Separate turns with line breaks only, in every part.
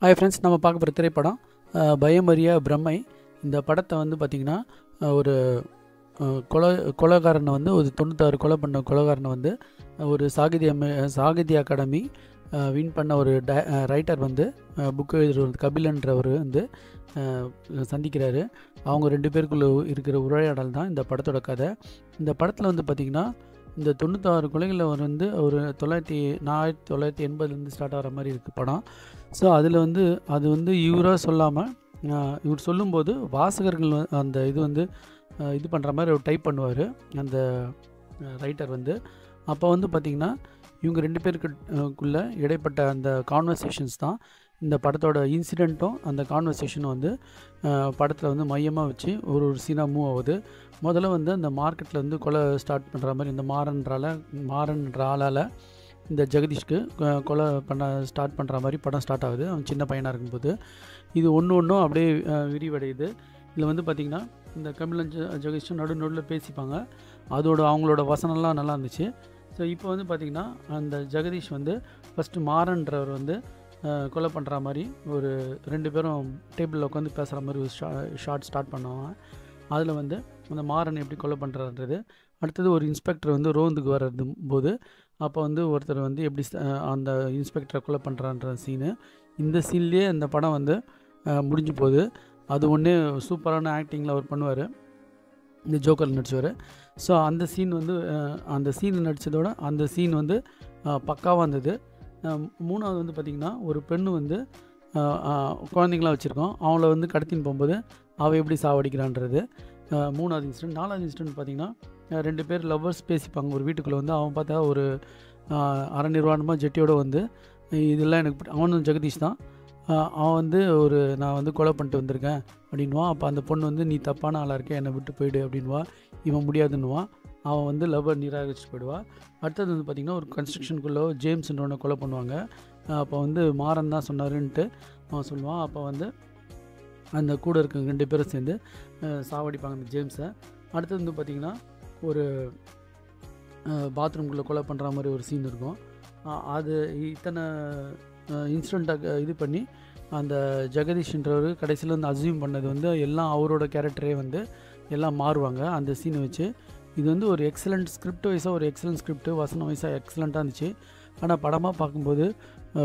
Hi friends, நம்ம பார்க்க போகிற திரைப்படம் பயமறியா பிரம்மை. இந்த படத்தை வந்து பார்த்திங்கன்னா ஒரு கொலைகாரனை வந்து ஒரு 96 கொலை பண்ண கொலைகாரனை வந்து ஒரு சாகித்ய அகாடமி வின் பண்ண ஒரு ரைட்டர் வந்து புக்கு எழுதுகிற கபிலன்றவர் வந்து சந்திக்கிறாரு. அவங்க 2 பேருக்குள்ள இருக்கிற உரையாடல் தான் இந்த படத்தோட கதை. இந்த படத்தில் வந்து பார்த்திங்கன்னா இந்த 96 கொலைகளில் வந்து ஒரு 1980 ஸ்டார்ட் ஆகிற மாதிரி இருக்குது படம். ஸோ அதில் வந்து அது வந்து இவராக சொல்லாமல் இவர் சொல்லும்போது வாசகர்கள் அந்த இது வந்து இது பண்ணுற மாதிரி ஒரு டைப் பண்ணுவார் அந்த ரைட்டர் வந்து. அப்போ வந்து பார்த்திங்கன்னா இவங்க 2 பேருக்குள்ளே இடைப்பட்ட அந்த கான்வர்சேஷன்ஸ் தான் இந்த படத்தோட இன்சிடெண்ட்டும் அந்த கான்வர்சேஷனும் வந்து படத்தில் வந்து மையமாக வச்சு ஒரு சீனாக மூவ் ஆகுது. முதல்ல வந்து அந்த மார்க்கெட்டில் வந்து கொலை ஸ்டார்ட் பண்ணுற மாதிரி இந்த மாறன்ற ஆளால் இந்த ஜெகதீஷ்க்கு கொலை பண்ண ஸ்டார்ட் பண்ணுற மாதிரி படம் ஸ்டார்ட் ஆகுது. அவன் சின்ன பையனாக இருக்கும்போது இது ஒன்றும் அப்படியே விரிவடையுது. இதில் வந்து பார்த்திங்கன்னா இந்த கபிலன் ஜெகதீஷும் நடுநடுவில் பேசிப்பாங்க. அவங்களோட வசனம்லாம் நல்லா இருந்துச்சு. ஸோ இப்போ வந்து பார்த்திங்கன்னா அந்த ஜெகதீஷ் வந்து ஃபஸ்ட்டு மாறன்றவர் வந்து கொலை பண்ணுற மாதிரி ஒரு 2 பேரும் டேபிளில் உட்காந்து பேசுகிற மாதிரி ஒரு ஷார்ட் ஸ்டார்ட் பண்ணுவாங்க. அதில் வந்து அந்த மாறன் எப்படி கொலை பண்ணுறான்றது, அடுத்தது ஒரு இன்ஸ்பெக்டர் வந்து ரோந்துக்கு வர்றது போது அப்போ வந்து ஒருத்தர் வந்து எப்படி அந்த இன்ஸ்பெக்டரை கொலை பண்ணுறான்ற சீனு, இந்த சீன்லேயே அந்த படம் வந்து முடிஞ்சு போகுது. அது ஒன்றே சூப்பரான ஆக்டிங்கில் அவர் பண்ணுவார், இந்த ஜோக்கர் நடிச்சவர். ஸோ அந்த சீன் வந்து அந்த சீன் நடித்ததோட அந்த சீன் வந்து பக்காவாக இருந்தது. 3வது வந்து பார்த்திங்கன்னா ஒரு பெண்ணு வந்து குழந்தைங்களாம் வச்சுருக்கோம், அவங்கள வந்து கடத்தின்னு போகும்போது அவள் எப்படி சாவடிக்கிறான்றது 3வது இன்சிடென்ட். 4வது இன்சிடென்ட் பார்த்திங்கன்னா 2 பேர் லவ்வர்ஸ் பேசிப்பாங்க ஒரு வீட்டுக்குள்ளே வந்து. அவன் பார்த்தா ஒரு அரை நிர்வாணமாக ஜெட்டியோடு வந்து இதெல்லாம் எனக்கு அவனும் ஜெகதீஷ் தான். அவன் வந்து நான் வந்து கொலை பண்ணிட்டு வந்திருக்கேன் அப்படின்வான். அப்போ அந்த பொண்ணு வந்து நீ தப்பான ஆளாக இருக்க, என்னை விட்டு போயிடு அப்படின்வா. இவன் முடியாதுன்னுவான். அவன் வந்து லவ்வர் நிராகரிச்சு போயிடுவான். அடுத்தது வந்து பார்த்திங்கன்னா ஒரு கன்ஸ்ட்ரக்ஷனுக்குள்ளே ஜேம்ஸ்ன்றவனை கொலை பண்ணுவாங்க. அப்போ வந்து மாறன் தான் சொன்னாருன்ட்டு அவன் சொல்லுவான். அப்போ வந்து அந்த கூட இருக்க 2 பேரும் சேர்ந்து சாவடிப்பாங்க அந்த ஜேம்ஸை. அடுத்தது வந்து பார்த்திங்கன்னா ஒரு பாத்ரூம்குள்ளே கொலை பண்ணுற மாதிரி ஒரு சீன் இருக்கும். அது இத்தனை இன்சிடெண்ட்டாக இது பண்ணி அந்த ஜெகதீஷ்ன்றவர் கடைசியில் வந்து அசியூம் பண்ணது வந்து எல்லாம் அவரோட கேரக்டரே வந்து எல்லாம் மாறுவாங்க அந்த சீனை வச்சு. இது வந்து ஒரு எக்ஸலண்ட் ஸ்கிரிப்ட் வைஸாக ஒரு எக்ஸலண்ட் ஸ்கிரிப்ட், வசனம் வைஸாக எக்ஸலண்ட்டாக இருந்துச்சு. ஆனால் படமாக பார்க்கும்போது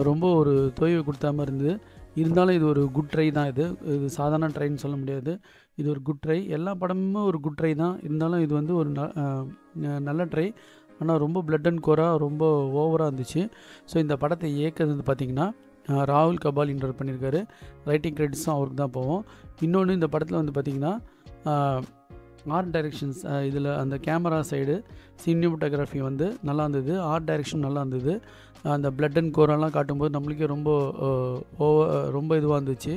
ரொம்ப ஒரு தொய்வு கொடுத்த மாதிரி இருந்தது. இருந்தாலும் இது ஒரு குட் ட்ரை தான். இது சாதாரண ட்ரைன்னு சொல்ல முடியாது, இது ஒரு குட் ட்ரை. எல்லா படமுமே ஒரு குட் ட்ரை தான். இருந்தாலும் இது வந்து ஒரு நல்ல ட்ரை. ஆனால் ரொம்ப பிளட் அண்ட் கோராக ரொம்ப ஓவராக இருந்துச்சு. ஸோ இந்த படத்தை இயக்குறது பார்த்திங்கன்னா ராகுல் கபாலின்றவர் பண்ணியிருக்காரு. ரைட்டிங் கிரெடிட்ஸும் அவருக்கு தான் போவோம். இன்னொன்று இந்த படத்தில் வந்து பார்த்திங்கன்னா ஆர்ட் டைரெக்ஷன்ஸ், இதில் அந்த கேமரா சைடு சினிமோட்டோகிராஃபி வந்து நல்லா இருந்தது, ஆர்ட் டைரெக்ஷன் நல்லா இருந்தது. அந்த பிளட் அண்ட் கோரெல்லாம் காட்டும்போது நம்மளுக்கே ரொம்ப இதுவாக இருந்துச்சு.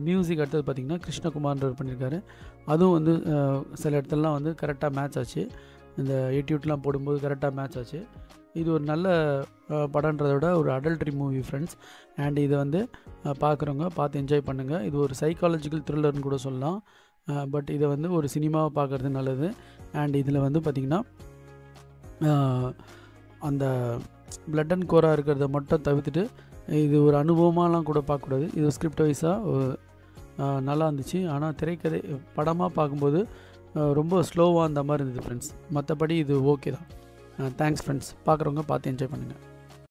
மியூசிக் அடுத்தது பார்த்திங்கன்னா கிருஷ்ணகுமார்ன்றவர் பண்ணியிருக்காரு. அதுவும் வந்து சில இடத்துலலாம் வந்து கரெக்டாக மேட்ச் ஆச்சு. இந்த எட்டியூட்லாம் போடும்போது கரெக்டாக மேட்ச் ஆச்சு. இது ஒரு நல்ல படன்றதை விட ஒரு அடல்ட்ரி மூவி ஃப்ரெண்ட்ஸ். அண்ட் இதை வந்து பார்க்குறவங்க பார்த்து என்ஜாய் பண்ணுங்கள். இது ஒரு சைக்காலஜிக்கல் த்ரில்லர்னு கூட சொல்லலாம். பட் இதை வந்து ஒரு சினிமாவை பார்க்குறது நல்லது. அண்ட் இதில் வந்து பார்த்திங்கன்னா அந்த பிளட் அண்ட் கோராக இருக்கிறத மட்டும் தவிர்த்துட்டு இது ஒரு அனுபவமாலாம் கூட பார்க்கக்கூடாது. இது ஸ்கிரிப்ட் வைஸாக நல்லா இருந்துச்சு. ஆனால் திரைக்கதை படமாக பார்க்கும்போது ரொம்ப ஸ்லோவாக அந்த மாதிரி இருந்தது ஃப்ரெண்ட்ஸ். மற்றபடி இது ஓகே தான். Thanks friends. பார்க்குறவங்க பார்த்து என்ஜாய் பண்ணுங்கள்.